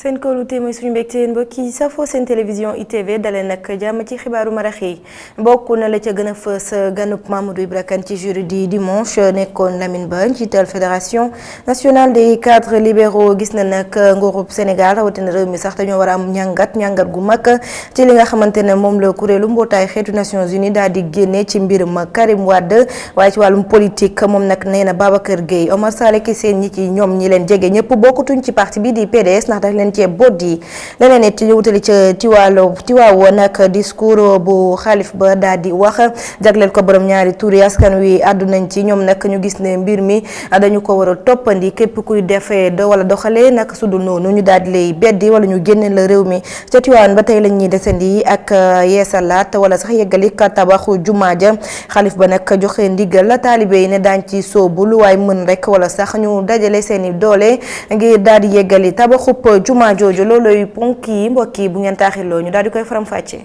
seen kóolute mooy suñu mbégte mbokk yi safoo seen télévision ITV dalee nag jàmm ci xibaaru marax yi bokk na la ca gën a fës ganub Mamadou Ibra Kane ci jury di dimanche nekkoon Lamine Ba njiital fédération nationale des cadres libéraux gis na nag nguurub Sénégal rawatina réew mi sax dañoo war a am ñàngat gu mag ci li nga xamante ne moom la kuréelu mbootaay xeetu Nations Unies daal di génne ci mbirum Karim Wade waaye ci wàllum politique moom nag nee na Babacar Gueye Omar Sall ki seen ñi ci ñoom ñi leen jege ñëpp bokkutuñ ci parti bi di PDS ndax daf leen cee boddi leneen it ñu wutali ca Tiwaawoon nag discours bu xalif ba daal di wax jagleel ko borom ñaari tur yi askan wi àddu nañ ci ñoom nag ñu gis ne mbir mi dañu ko war a toppandi képp kuy defee wala doxalee nag su dul noonu ñu daal di lay beddi wala ñu génne la réew mi ca Tiwaawoon ba tey lañ ñuy desandi ak yeesalaat wala sax yeggali tabaxu jumaa ja xalif ba nag joxe ndigal la taalibe yi ne daañ ci soobu lu waay mën rek wala sax ñu dajale seeni doole ngir daal di yeggali tabaxub jumaa jooju looloy ponk yi mbokk yi bu ngeen taaxiloo ñu daal di koy faram fàccee.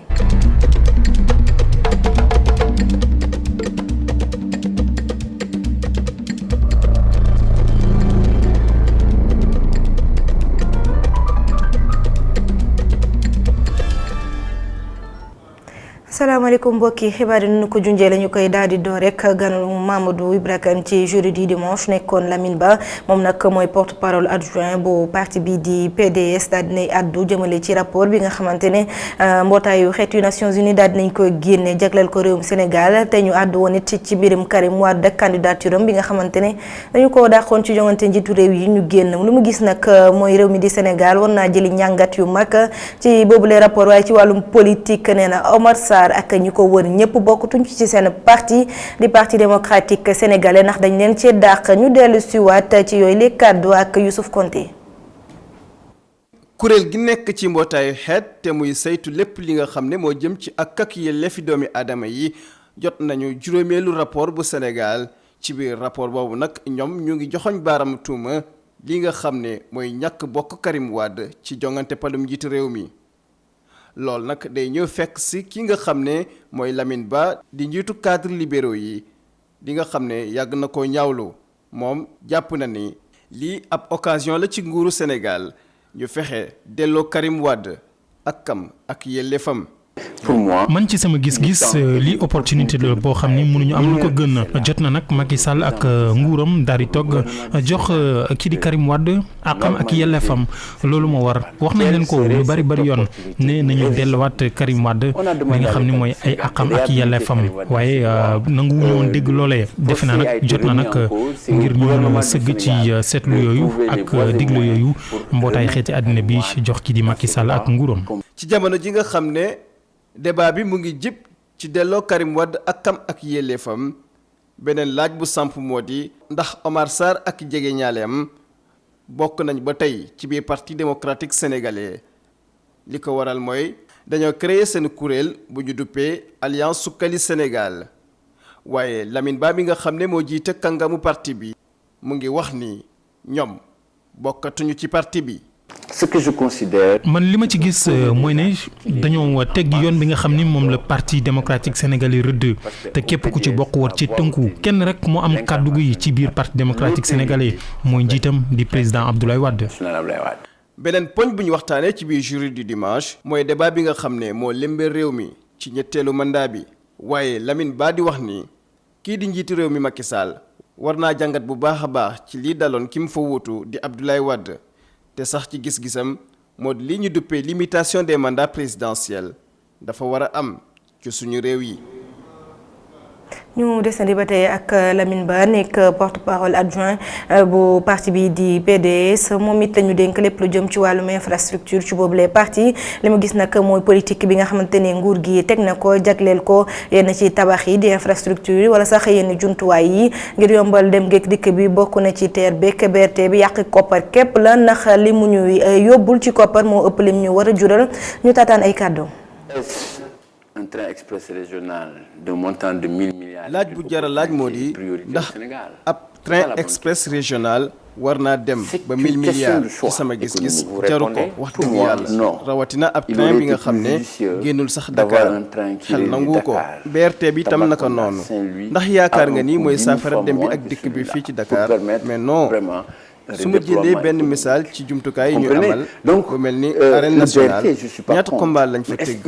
salaamaaleykum mbokki xibaar yi nu ko junjee la ñu koy daal di door rek ganu Mamadou Ibra Kane ci jury di dimanche nekkoon Lamine Ba moom nag mooy porte parole adjoint bu parti bi di PDS daal dinay addu jëmale ci rapport bi nga xamante ne mbootaayu xeetu Nations Unies daal dinañ koy génne jagleel ko réewum Sénégal te ñu addu woon it ci mbirum Karim Wade ak candidature am bi nga xamante ne dañu ko dàqoon ci joŋante njiitu réew yi ñu génn lu mu gis nag mooy réew mi di Sénégal war naa jëli njàngat yu mag ci boobule rapport waaye ci wàllum politique nee na Omar Sarr ak ñi ko wër ñëpp bokkutuñ ci seen parti di parti démocratique sénégalais ndax dañ leen cee dàq ñu dellu siwaat ci yooyu les kàddu ak Youssouf Konté. kuréel gi nekk ci mbootaayu xeet te muy saytu lépp li nga xam ne moo jëm ci ak yelleefi doomi aadama yi jot nañu juróomeelu rapport bu Sénégal ci biir rapport boobu nag ñoom ñu ngi joxoñ baaram tuuma li nga xam ne mooy ñàkk bokk Karim Wade ci jongante palum njiitu réew mi. loolu nag day ñëw fekk si ki nga xam ne mooy Lamine Ba di njiitu cadre libéraux yi di nga xam ne yàgg na ko ñaawlu moom jàpp na ni lii ab occasion la ci nguuru Sénégal ñu fexe delloo Karim Wade ak kam ak yelleefam. pour moi man ci sama gis-gis lii opportunité la boo xam ni mënuñu am lu ko gën jot na nag Macky Sall ak nguuram daal di togg jox kii di Karim Wade àqam ak yelleefam loolu moo war wax nañ leen ko lu bari yoon ne nañu delluwaat Karim Wade li nga xam ne mooy ay àqam ak yelleefam waaye nanguwuñu woon dégg loolee defe naa nag jot na nag ngir ñu mën a sëgg ci seetlu yooyu ak diglu yooyu mbootaay xeeti àddina bi jox kii di Macky Sall ak nguuram. ci jamono ji nga xam ne débat bi mu ngi jib ci delloo Karim Wade ak kam ak yelleefam beneen laaj bu samp moo di ndax Omar Sarr ak jege ñaaleem bokk nañ ba tey ci biir parti démocratique sénégalais li ko waral mooy dañoo créer seen kuréel bu ñu duppee alliance sukkali Sénégal waaye Lamine Ba bi nga xam ne moo jiite kàngamu parti bi mu ngi wax ni ñoom bokkatuñu ci parti bi. ce que je considère. man li ma ci gis mooy ne dañoo tegg yoon bi nga xam ni moom la parti démocratique sénégalais rëdd te képp ku ci bokk war ci tënku kenn rek moo am kàddu gi ci biir parti démocratique sénégalais mooy njiitam di président Abdoulaye Wade. beneen poñ bu ñu waxtaanee ci biir jury du dimanche mooy débat bi nga xam ne moo lëmbee réew mi ci ñetteelu mandat bi waaye Lamine Ba di wax ni kii di njiitu réew mi Macky Sall war naa jàngat bu baax a baax ci lii daloon ki mu fa wuutu di Abdoulaye Wade. te sax ci gis-gisam moo di li ñu duppee limitation des mandats présidentiels dafa war a am ci suñu réew yi. ñu desandi ba tey ak Lamine Ba nekk porte-parole adjoint bu parti bi di PDS moom it la ñu dénk lépp lu jëm ci wàllum infrastructure ci boobu les parti li mu gis nag mooy politique bi nga xamante ne nguur gi teg na ko jagleel ko yenn ci tabax yi di infrastructure yi wala sax yenn jumtuwaay yi ngir yombal dem geek dikk bi bokk na ci TER beeg BRT bi yàq koppar képp la ndax li mu ñu yóbbul ci koppar moo ëpp lim ñu war a jural ñu taataan ay kàddu. un train express régional de montant de 1000 milliards. laaj bu jar a laaj moo di ndax ab train express régional war naa dem ba 1000 milliards ci sama gis-gis jaru ko wax dëgg yàlla rawatina ab train bi nga xam ne génnul sax Dakar xel nangu ko BRT bi tam naka noonu ndax yaakaar nga ni mooy saafara dem bi ak dikk bi fii ci Dakar mais non su ma jëlee benn misaal ci jumtukaay yi ñu amal bu mel ni arène nationale ñaata combat lañ fa tëgg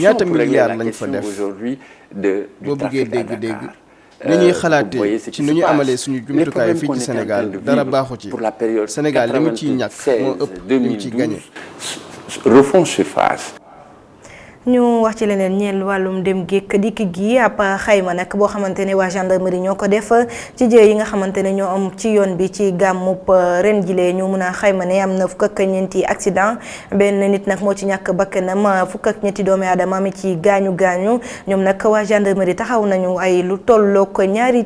ñaata milliards lañ fa def boo bëggee dégg-dégg ni ñuy xalaatee ci ni ñu amalee suñu jumtukaay fii ci Sénégal dara baaxu ci Sénégal li mu ciy ñàkk moo ëpp li mu ciy gagné. refond surface. ñu wax ci leneen ñeel wàllum dem géek dikk gi ab xayma nag boo xamante ne waa gendarmerie ñoo ko def ci jëye yi nga xamante ne ñoo am ci yoon bi ci gàmmub ren jilee ñu mun a xayma ne am na fukk ak ñeenti accident benn nit nag moo ci ñàkk bakkanam fukk ak ñetti doomi aadama mi ci gaañu ñoom nag waa gendarmerie taxaw nañu ay lu tollook 200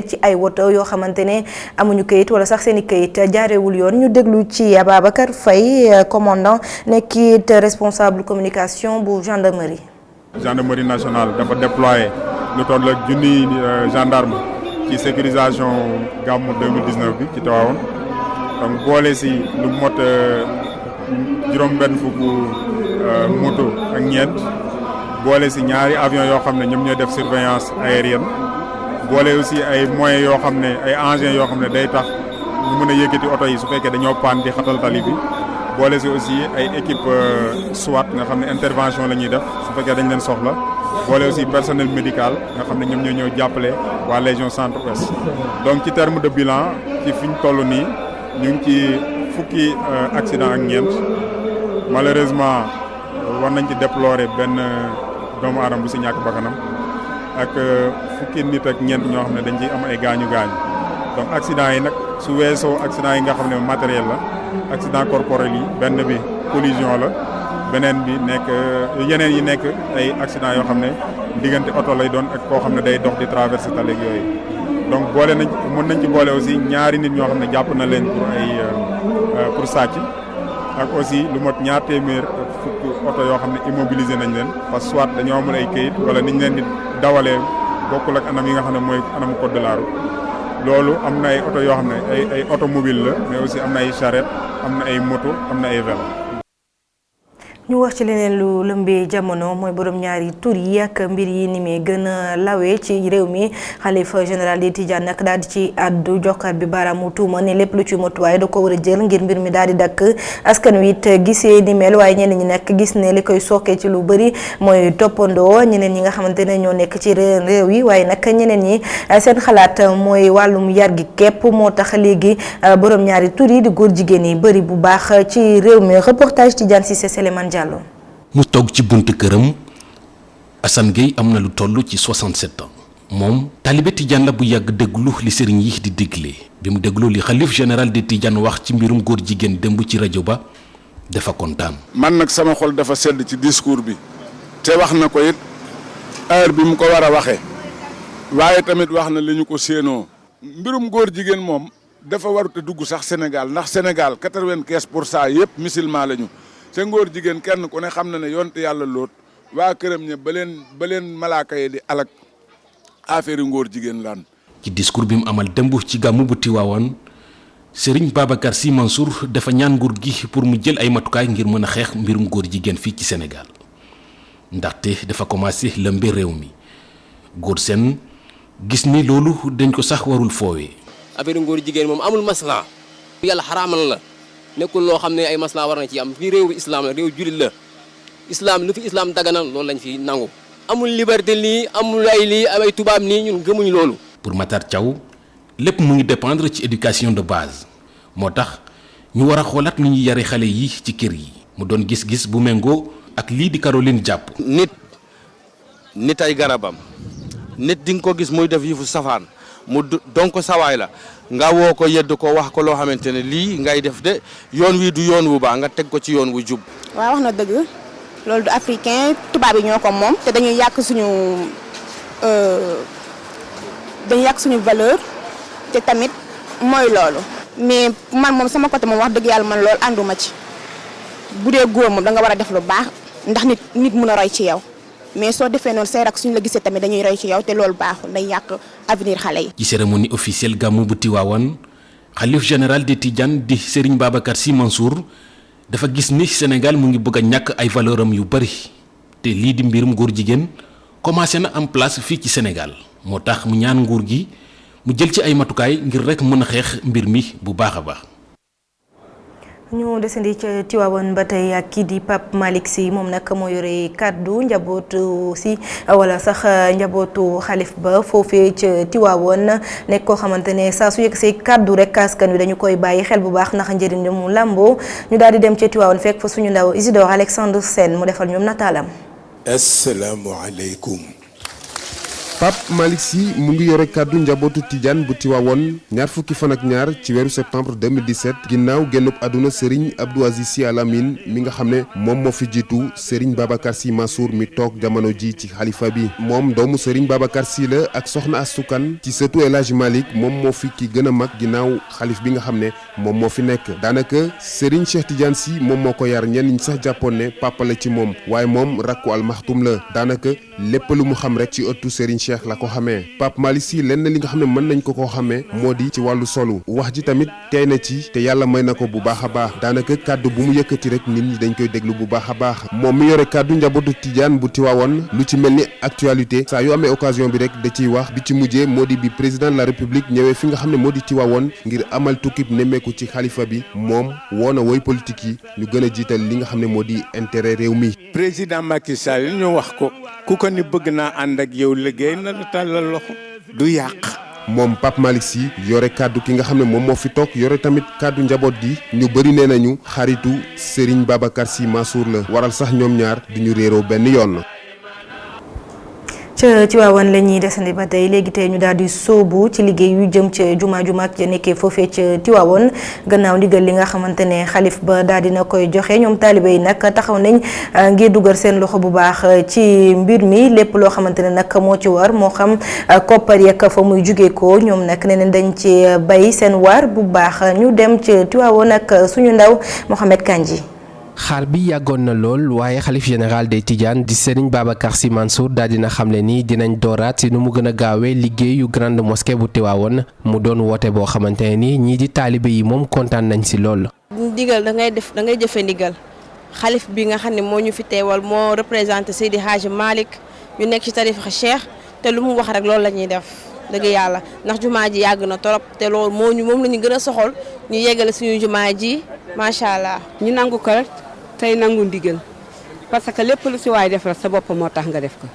ci ay woto yoo xamante ne amuñu kayit wala sax seeni kayit jaarewul yoon ñu déglu ci Ababacar Faye commandant nekkit responsable communication bu gendarmerie nationale dafa déployé lu toll ak junniy gendarme ci sécurisation gàmmu 2019 bi ci Tivaouane donc boole si lu mot juróom-benn fukk moto ak ñeent boole si ñaari avion yoo xam ne ñoom ñooy def surveillance aérienne boole aussi ay moyens yoo xam ne ay engins yoo xam ne day tax ñu mën a yëkkati oto yi su fekkee dañoo paan di xatal tali bi. boole si aussi ay équipe SWAT nga xam ne intervention la ñuy def su fekkee dañ leen soxla boole aussi personnel médical nga xam ne ñoom ñoo ñëw jàppale waa Légion Centre-Ouest donc ci terme de bilan ci fi ñu toll nii ñu ngi ci fukki accident ak ñeent malheureusement war nañ ci déplorer benn doomu aadama bu si ñàkk bakkanam ak fukki nit ak ñeent ñoo xam ne dañ ciy am ay gaañu donc accident yi nag su weesoo accident yi nga xam ne matériel la accident corporel yi benn bi collision la beneen bi nekk yeneen yi nekk ay accident yoo xam ne diggante oto lay doon ak koo xam ne day dox di traverser tali yooyu donc boole nañ mën nañ ci boole aussi ñaari nit ñoo xam ne jàpp na leen pour sàcc ak aussi lu mot 200 fukk oto yoo xam ne immobilisé nañ leen parce que soit dañoo amul ay kayit wala niñ leen di dawalee bokkul ak anam yi nga xam ne mooy anam code de la route loolu am na ay oto yoo xam ne ay automobile la mais aussi am na ay charrette am na ay moto am na ay vélo. ñu wax ci leneen lu lëmbee jamono mooy borom ñaari tur yi ak mbir yi ni muy gën a lawee ci réew mi xalifa général di Tidiane nag daal di ci àddu jokkaat bi baaraamu tuuma ne lépp lu ci motuwaay da ko war a jël ngir mbir mi daal di dakk askan wi it gisee ni mel waaye ñeneen ñi nag gis ne li koy sookee ci lu bëri mooy toppandoo ñeneen ñi nga xamante ne ñoo nekk ci réew yi waaye nag ñeneen ñi seen xalaat mooy wàllum yar gi képp moo tax léegi borom ñaari tur yi di góor jigéen yi bëri bu baax ci réew mi reportage Tidiane Cissé Souleymane Diallo. mu toog ci buntu këram Assane Gueye am na lu toll ci 67 ans moom taalibe Tidiane la bu yàgg déglu li sëriñ yi di digle bi mu déglu li xalif général de Tidiane wax ci mbirum góor jigéen démb ci rajo ba dafa kontaan. man nag sama xol dafa sedd ci discours bi te wax na ko it heure bi mu ko war a waxee waaye tamit wax na li ñu ko séenoo mbirum góor jigéen moom dafa warut a dugg sax Sénégal ndax Sénégal 95% yëpp musulman lañu. te ngóor jigéen kenn ku ne xam na ne yonte yàlla loot waa këram ñe ba leen malaaka yi di alak affaire yi ngóor jigéen laan ci discours bi mu amal démb ci gàmmu bu Tiwaawan Serigne Babacar Sy Mansour dafa ñaan nguur gi pour mu jël ay matukaay ngir mën a xeex mbirum góor jigéen fii ci Sénégal ndaxte dafa commencé lëmbe réew mi góor seen gis ni loolu dañ ko sax warul foowee. affaire ngóor jigéen moom amul masla yàlla xaraamal la. nekkul loo xam ne ay masla war na ci am fii réew islam la réew jullit la islam lu fi islam daganal loolu lañ fi nangu amul liberté lii amul ay lii ay tubaab nii ñun gëmuñ loolu. pour Matar Thiaw lépp mu ngi dépendre ci éducation de base moo tax ñu war a xoolaat lu ñuy yare xale yi ci kër yi mu doon gis-gis bu méngoo ak lii di Caroline jàpp. nit ay garabam nit di nga ko gis muy def yëfu safaan mu donc sawaay la. nga woo ko yedd ko wax ko loo xamante ne lii ngay def de yoon wi du yoon wu baax nga teg ko ci yoon wu jub. waaw wax na dëgg loolu du africain tubaab yi ñoo ko moom te dañuy yàq suñu valeur te tamit mooy loolu. mais man moom sama côté moom wax dëgg yàlla man loolu ànduma ci bu dee góor moom da nga war a def lu baax ndax nit mun a roy ci yow. mais soo defee noonu say rak suñu la gisee tamit dañuy roy ci yow te loolu baaxul day yàq avenir xale yi. ci cérémonie officielle gàmmu bu Tiwaawan xalif général de Tidiane di Serigne Babacar Sy Mansour dafa gis ni Sénégal mu ngi bëgg a ñàkk ay valeur am yu bari te lii di mbirum góor jigéen commencé na am place fii ci Sénégal moo tax mu ñaan nguur gi mu jël ci ay matukaay ngir rek mën a xeex mbir mi bu baax a baax. ñu desandi ca Tiwaawan ba tey ak kii di Pape Malick Sy moom nag moo yore kàddu njabootu si wala sax njabootu xalif ba foofee ca Tiwaawan nekk koo xamante ne saa su yëg say kàddu rek askan wi dañu koy bàyyi xel bu baax ndax njëriñ mu làmboo ñu daal di dem ca Tiwaawan fekk fa suñu ndaw Isidore Alexandre Sène mu defal ñoom nataalam. asalaamaaleykum. Pape Malick Sy mu ngi yore kàddu njabootu Tidiane bu Tiwaawoon ñaar fukki fan ak ñaar ci weeru septembre 2017 ginnaaw génnub àdduna Serigne Abdou Aziz Sy Al Amine mi nga xam ne moom moo fi jiitu Serigne Babacar Sy Mansour mi toog jamono ji ci xalifa bi moom doomu Serigne Babacar Sy la ak soxna Astou Kane ci sëtu El Hadji Malick moom moo fi ki gën a mag ginnaaw xalif bi nga xam ne moom moo fi nekk daanaka Serigne Cheikh Tidiane Sy moom moo ko yar ñenn ñi sax jàppoon ne papa la ci moom waaye moom rakku almaxtum la daanaka lépp lu mu xam rek ci ëttu Serigne Cheikh la ko xamee Pape Malick Sy lenn li nga xam ne mën nañ ko xamee moo di ci wàllu solu wax ji tamit tey na ci te yàlla may na ko bu baax a baax daanaka kàddu bu mu yëkkati rek nit ñi dañ koy déglu bu baax a baax moom mi yore kàddu njabootu Tidiane bu Tiwaawoon lu ci mel ni actualité saa yu amee occasion bi rek da ciy wax bi ci mujjee moo di bi président de la république ñëwee fi nga xam ne moo di Tiwaawoon ngir amal tukkib nemmeeku ci xalifa bi moom woo na woy politique yi ñu gën a jiital li nga xam ne moo di intérêt réew mi. président Macky Sall ñu wax ko ku ko ni bëgg naa ànd ak yow liggéey na la tàllal loxo du yàq. moom Pape Malick Sy yore kàddu ki nga xam ne moom moo fi toog yore tamit kàddu njaboot gi ñu bëri nee nañu xaritu Serigne Babacar Sy Mansour la waral sax ñoom ñaar duñu réeroo benn yoon. ca Tiwaawan la ñuy desandi ba tey léegi tey ñu daal di sóobu ci liggéey yu jëm ca jumaa ak ja nekkee foofee ca Tiwaawan gannaaw ndigal li nga xamante ne xalif ba daal dina koy joxe ñoom taalibe yi nag taxaw nañ ngir dugal seen loxo bu baax ci mbir mi lépp loo xamante ne nag moo ci war moo xam koppar yeeg fa muy jugee ko ñoom nag neneen dañ ci bay seen waar bu baax ñu dem ca Tiwaawan ak suñu ndaw Mohamed Kandji. xaar bi yàggoon na lool waaye xalif général des Tidianes di Serigne Babacar Sy Mansour daal dina xamle ni dinañ dooraat si nu mu gën a gaawee liggéeyu grande mosquée bu Tiwaawoon mu doon woote boo xamante ne ni ñii di taalibe yi moom kontaan nañ si lool. ndigal da ngay jëfe ndigal xalif bi nga xam ne moo ñu fi teewal moo représenté Seydi Hadji Malick ñu nekk ci tarixa Cheikh te lu mu wax rek loolu la ñuy def dëgg yàlla ndax jumaa ji yàgg na torop te loolu moom la ñu gën a soxal ñu yeggale suñu jumaa ji macha allah. ñu nangu ko rek tey nangu ndigal parce que lépp lu si waay def rek sa bopp moo tax nga def ko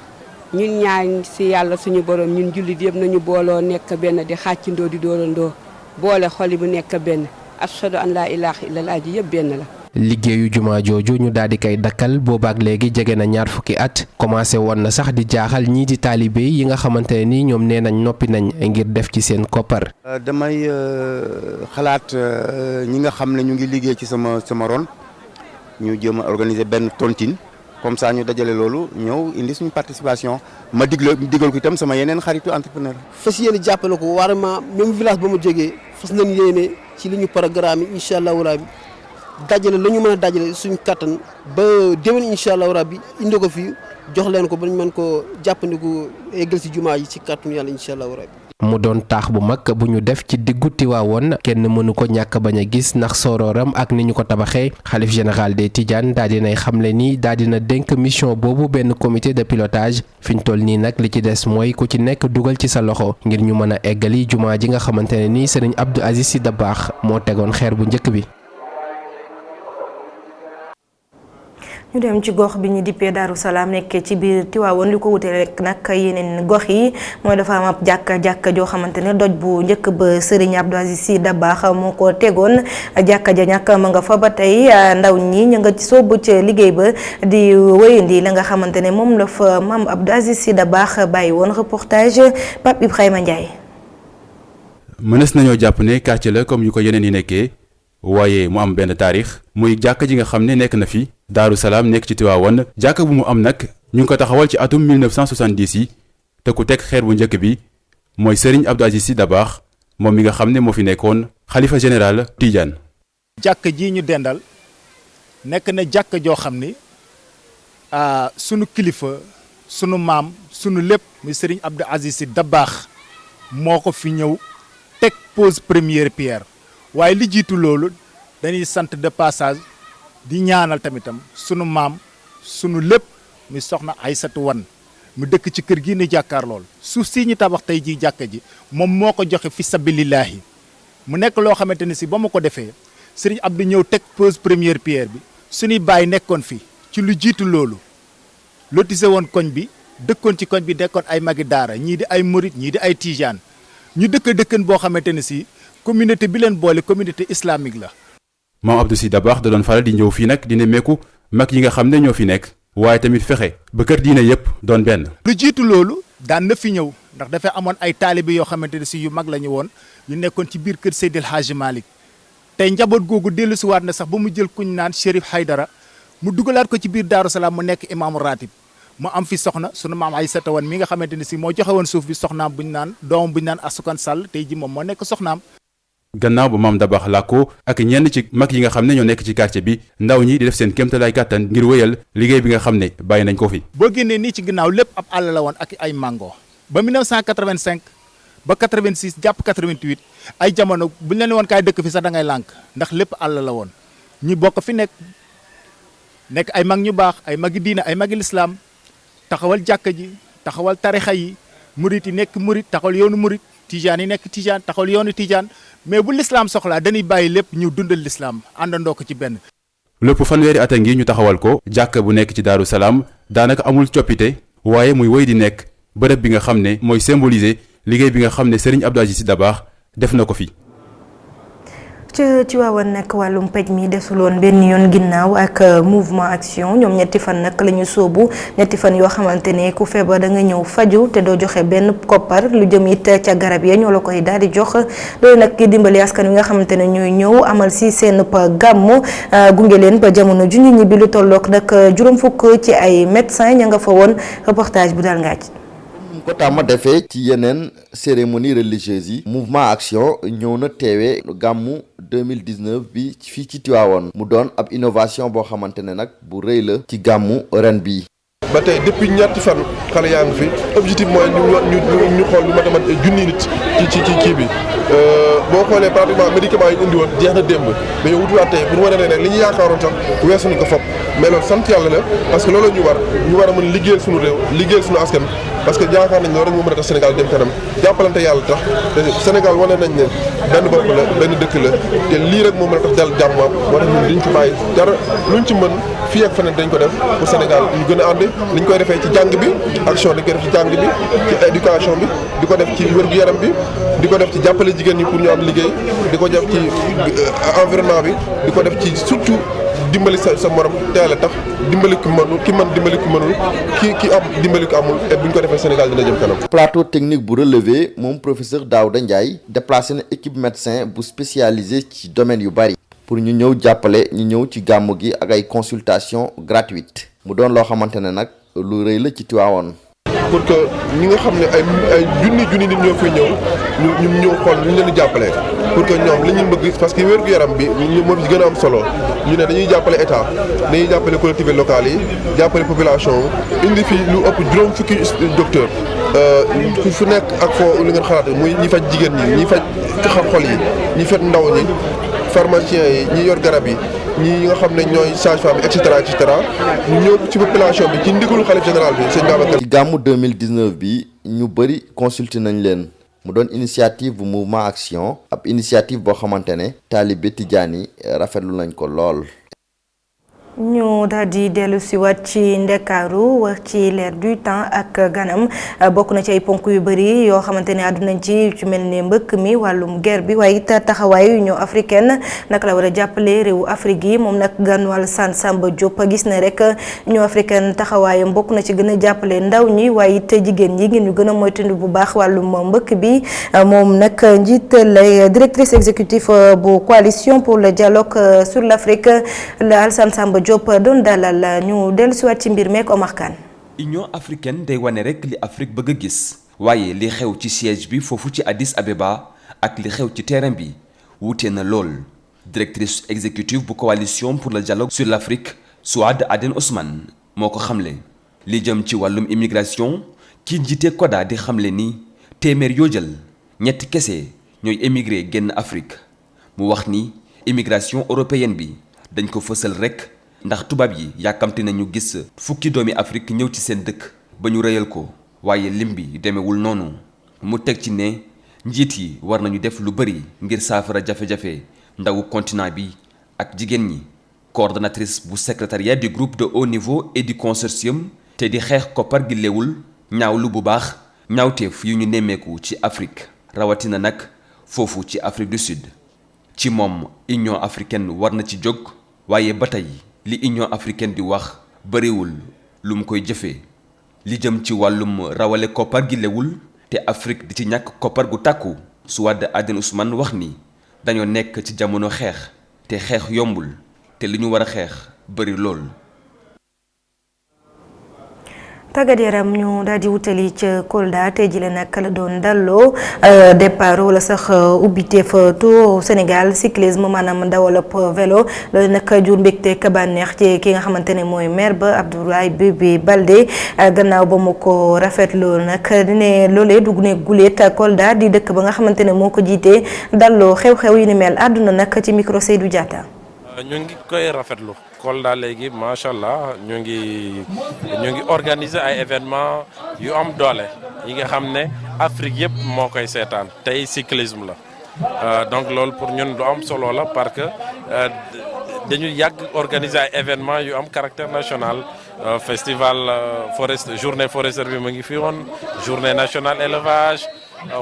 ñun ñaan si yàlla suñu borom ñun jullit yëpp nañu booloo nekk benn di xàccindoo di dóorandoo boole xoli bu nekk benn ashhadu an laa ilaaha illallaah ji yëpp benn la. liggéeyu jumaa jooju ñu daal di koy dakkal boobaak léegi jege na ñaar fukki at commencé woon na sax di jaaxal ñii di taalibe yi nga xamante ne ni ñoom nee nañ noppi nañ ngir def ci seen koppar. damay xalaat ñi nga xam ne ñu ngi liggéey ci sama ron ñu jéem a organiser benn tontine comme ça ñu dajale loolu ñëw indi suñu participation ma digal ko itam sama yeneen xaritu entrepreneur. fas yéene jàppale ko vraiment même village ba mu jógee fas nañ yéene ci li ñu programme yi incha allahu rabi dajale la ñu mën a dajale suñu kattan ba déwén incha allahu rabi indi ko fi jox leen ko ba ñu mën ko jàppandiku eggal si jumaa yi ci kàttanu yàlla incha allahu rabi. mu doon taax bu mag bu ñu def ci diggu Tiwaawoon kenn mënu ko ñàkk bañ a gis ndax sorooram ak ni ñu ko tabaxee xalif général des Tidianes daal dinay xamle ni daal dina dénk mission boobu benn comité de pilotage fi ñu toll nii nag li ci des mooy ku ci nekk dugal ci sa loxo ngir ñu mën a eggali jumaa ji nga xamante ne ni Serigne Abdou Aziz Sy Dabakh moo tegoon xeer bu njëkk bi. ñu dem ci gox bi ñu dippee Daaru Salaam nekk ci biir Tiwaawoon li ko wutee rek nag yeneen gox yi mooy dafa am ab jàkka joo xamante ne doj bu njëkk ba Serigne Abdou Aziz Sy Dabakh moo ko tegoon jàkka ja ñàkk ma nga fa ba tey ndaw ñi ñu nga sóobu ca liggéey ba di wéyandi la nga xamante ne moom la fa maam Abdou Aziz Sy Dabakh bàyyi woon reportage Pape Ibrahima Ndiaye. mënees nañoo jàpp ne quartier la comme yu ko yeneen yi nekkee waaye mu am benn taarix muy jàkka ji nga xam ne nekk na fi Daaru Salaam nekk ci Tiwaawoon jàkka bu mu am nag ñu ngi ko taxawal ci atum 1970 yi te ku teg xeer bu njëkk bi mooy Serigne Abdou Aziz Sy Dabakh moom mi nga xam ne moo fi nekkoon xalifa général Tidiane. jàkka ji ñu dendal nekk na jàkka joo xam ni sunu kilifa sunu maam sunu lépp muy Serigne Abdou Aziz Sy Dabakh moo ko fi ñëw teg pose première pierre. waaye li jiitu loolu dañuy sant de passage di ñaanal tamitam sunu maam sunu lépp mi soxna Aysatu Wan mu dëkk ci kër gi ni jàkkaar lool suuf si ñu tabax tey jii jàkka ji moom moo ko joxe fi sabilillahi mu nekk loo xamante ni si ba mu ko defee Serigne Abdou ñëw teg pose première pierre bi suñuy baay nekkoon fi ci lu jiitu loolu lotissé woon koñ bi dëkkoon ci koñ bi nekkoon ay magi daara ñii di ay murit ñii di ay tijaan ñu dëkkan boo xamante ne si communauté bi leen boole communauté islamique la. Maam Abdou Sy Dabakh da doon faral di ñëw fii nag di nemmeeku mag yi nga xam ne ñoo fi nekk waaye tamit fexe ba kër diine yépp doon benn. lu jiitu loolu daan na fi ñëw ndax dafay amoon ay taalibe yoo xamante ne si yu mag la ñu woon ñu nekkoon ci biir kër Seydil Hadji Malick tey njaboot googu dellu si waat na sax ba mu jël kuñ naan Chérif Haydara mu dugalaat ko ci biir Daaru Salaam mu nekk imaamu ratib mu am fi soxna sunu maam Aysata Wan mi nga xamante ne si moo joxe woon suuf bi soxnaam buñ naan doomam buñ naan Asukan Sall tey ji moom moo nekk soxnaam. gannaaw ba Maam Dabakh làkkoo ak ñenn ci mag yi nga xam ne ñoo nekk ci quartier bi ndaw ñi di def seen kéemtalaay kàttan ngir wéyal liggéey bi nga xam ne bàyyi nañ ko fi. boo génnee nii ci ginnaaw lépp ab àll la woon ak ay mango ba 1985 ba 86 jàpp 88 ay jamono buñ leen woon kaay dëkk fi sax da ngay lànk ndax lépp àll la woon ñi bokk fi nekk ay mag ñu baax ay magi diina ay magi lislaam taxawal jàkka ji taxawal tarixa yi murit yi nekk murit taxawal yoonu murit tijaan yi nekk tijaan taxawal yoonu tijaan mais bu lislaam soxlaa dañuy bàyyi lépp ñu dundal lislaam àndandoo ko ci benn. lépp fanweeri at a ngi ñu taxawal ko jàkka bu nekk ci Daaru Salaam daanaka amul coppite waaye muy woy di nekk bërëb bi nga xam ne mooy symboliser liggéey bi nga xam ne Serigne Abdou Aziz Sy Dabakh def na ko fi. ci waawoon nag wàllum paj mi desuloon benn yoon ginnaaw ak mouvement action ñoom ñetti fan nag la ñu sóobu ñetti fan yoo xamante ne ku feebar da nga ñëw faju te doo joxe benn koppar lu jëm it ca garab ya ñoo la koy daal di jox loolu nag dimbali askan wi nga xamante ne ñooy ñëw amal si seen gàmmu gunge leen ba jamono ju ñu ñibbi lu tollook nag juróom fukk ci ay médecin ña nga fa woon reportage bu daal ngaaj ko tàmm defee ci yeneen cérémonie religieuse yi mouvement action ñëw na teewee gàmmu 2019 bi fii ci Tivaouane mu doon ab innovation boo xamante ne nag bu rëy la ci gàmmu ren bii. ba tey depuis ñetti fan xale yaa ngi fi objectif mooy ñu xool lu mat junni nit ci kii bi boo xoolee pratiquement médicaments yi ñu indi woon jeex na démb mais yow wutuwaat tey pour wane ne li ñu yaakaaroon sax weesu nañ ko fopp mais loolu sant yàlla la parce que loolu ñu war a mën liggéeyal suñu réew liggéeyal suñu askan parce que yaakaar nañ loolu rek moo mën a tax Sénégal dem kanam jàppalante yàlla tax te Sénégal wane nañ ne benn bopp la benn dëkk la te lii rek moo mën a tax dal jàmm am moo tax ñun diñ ci bàyyi dara luñ ci mën fii ak feneen dañ ko def pour Sénégal ñu gën a ànd niñ koy defee ci jàng bi action dañ koy def ci jàng bi ci éducation bi di ko def ci wér-gu-yaram bi di ko def ci jàppale jigéen ñi pour ñu am liggéey di ko def ci environnement bi di ko def ci surtout dimbali sa morom teel a tax dimbali ki mënul ki mën dimbali ki mënul ki am dimbali ko amul et bu ñu ko defee Sénégal dina jëm kanam. plateau technique bu relevé moom professeur Daouda Ndiaye déplacé na équipe médecin bu spécialisé ci domaine yu bari pour ñu ñëw jàppale ñu ñëw ci gàmmu gi ak ay consultation gratuite mu doon loo xamante ne nag lu rëy la ci Tivaouane. pour que ñi nga xam ne ay junni nit ñoo fay ñëw ñu ñëw xool ñu leen di jàppale pour que ñoom li ñu bëgg parce que wér-gu-yaram bi ñu moo fi gën a am solo ñu ne dañuy jàppale état dañuy jàppale collectivités locales yi jàppale population indi fi lu ëpp juróom fukki docteur fu nekk ak foo li ngeen xalaat muy ñi faj jigéen ñi ñi faj xol yi ñi faj ndaw ñi pharmacien yi ñi yor garab yi ñi nga xam ne ñooy sage-femme et cetera ñu ñëw ci population bi ci ndigalu xalif général bi sëñ Babacar. ci gàmmu 2019 bi ñu bëri consulté nañ leen mu doon initiative bu mouvement action ab initiative boo xamante ne taalibe tijaan yi rafetlu nañ ko lool. ñu daal di dellu si waat ci Ndakaaru wax ci l'air du temps ak ganam bokk na ci ay ponk yu bëri yoo xamante ne àddunañ ci mel ne mbëkk mi wàllum guerre bi waaye it taxawaayu Union africaine naka la war a jàppale réewu Afrique yi moom nag gan Alassane Samba Diop gis na rek Union africaine taxawaayam bokk na ci gën a jàppale ndaw ñi waaye it jigéen ñi ngir ñu gën a moytandu bu baax wàllum mbëkk bi moom nag njiit lay directrice exécutive bu coalition pour le dialogue sur l'Afrique la Alassane Samba Diop doon dalal ñu dellusiwaat ci mbir meek Omar Kane. Union africaine day wane rek li Afrique bëgg a gis waaye li xew ci siège bi foofu ci Addis Abeba ak li xew ci terrain bi wuute na lool directrice exécutive bu coalition pour le dialogue sur l'Afrique Souad Aden Ousmane moo ko xamle li jëm ci wàllum immigration kii njiite CODA di xamle ni téeméer yoo jël ñetti kese ñooy émigré génn Afrique mu wax ni immigration européenne bi dañ ko fësal rek ndax tubaab yi yàkkamte nañu gis fukki doomi Afrique ñëw ci seen dëkk ba ñu rëyal ko waaye lim bi demewul noonu mu teg ci ne njiit yi war nañu def lu bari ngir saafara jafe-jafe ndawu continent bi ak jigéen ñi coordonnatrice bu secrétariat du groupe de haut niveau et du consortium te di xeex koppar gi léwul ñaawlu bu baax ñaawteef yu ñu nemmeeku ci Afrique rawatina nag foofu ci Afrique du Sud ci moom Union africaine war na ci jóg waaye ba tey li Union africaine di wax bariwul lu mu koy jëfee li jëm ci wàllum rawale koppar gi léwul te Afrique di ci ñàkk koppar gu tàkku Souad Aden Ousmane wax ni dañoo nekk ci jamono xeex te xeex yombul te li ñu war a xeex bari lool. tàggat yaram ñu daal di wutali ca Kolda tey jii la nag la doon dalloo départ wala sax ubbiteef Tour Sénégal cyclisme maanaam dawalab vélo loolu nag jur mbégte ka bànneex ci ki nga xamante ne mooy maire ba Abdoulaye Bibi Baldé gannaaw ba mu ko rafetlu nag ne loolee dugg ne guleet Kolda di dëkk ba nga xamante ne moo ko jiitee dalloo xew-xew yi ni mel àdduna nag ci micro Seydou Diatta. ñu ngi koy rafetlu Kolda léegi macha allah ñu ngi organiser ay événements yu am doole yi nga xam ne Afrique yëpp moo koy seetaan tey cyclisme la donc loolu pour ñun lu am solo la parce que dañu yàgg organiser ay événements yu am caractère national festival journée forestière bi mu ngi fi woon journée nationale élevage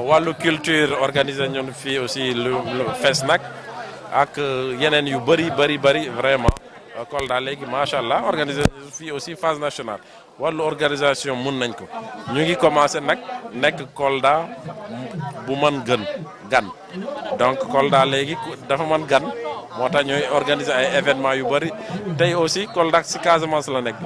wàllu culture organiser ñun fii aussi lu FESNAC ak yeneen yu bëri vraiment Kolda léegi macha allah organisé fii aussi phase nationale wàllu organisation mun nañ ko ñu ngi commencé nag nekk Kolda bu mën gan donc Kolda léegi dafa mën gan moo tax ñooy organiser ay événements yu bëri tey aussi Kolda si Casamance la nekk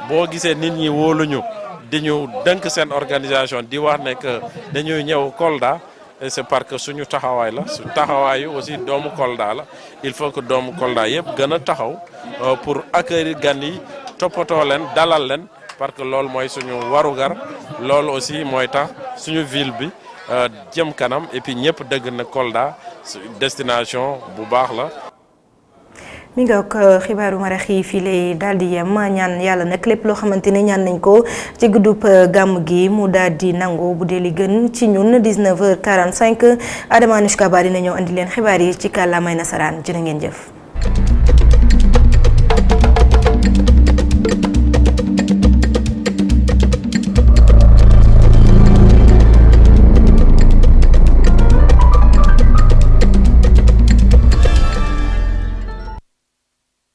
boo gisee nit ñi wóoluñu di ñu dënk seen organisation di wax ne que dañuy ñëw Kolda. Et c'est parce que suñu taxawaay la su taxawaayu aussi doomu Kolda la il faut que doomu Kolda yëpp gën a taxaw pour accueillir gan yi toppatoo leen dalal leen parce que loolu mooy suñu warugar loolu aussi mooy tax suñu ville bi jëm kanam et puis ñëpp dëgg na Kolda destination bu baax la. mi nga ak xibaaru marax yi fii lay daal di yem ñaan yàlla nag lépp loo xamante ne ñaan nañ ko ci guddub gàmm gi mu daal di nangu bu dee li gën ci ñun 19h45 Adama Anushka Ba dina ñëw andi leen xibaar yi ci kàllaamay nasaraan jërë ngeen jëf.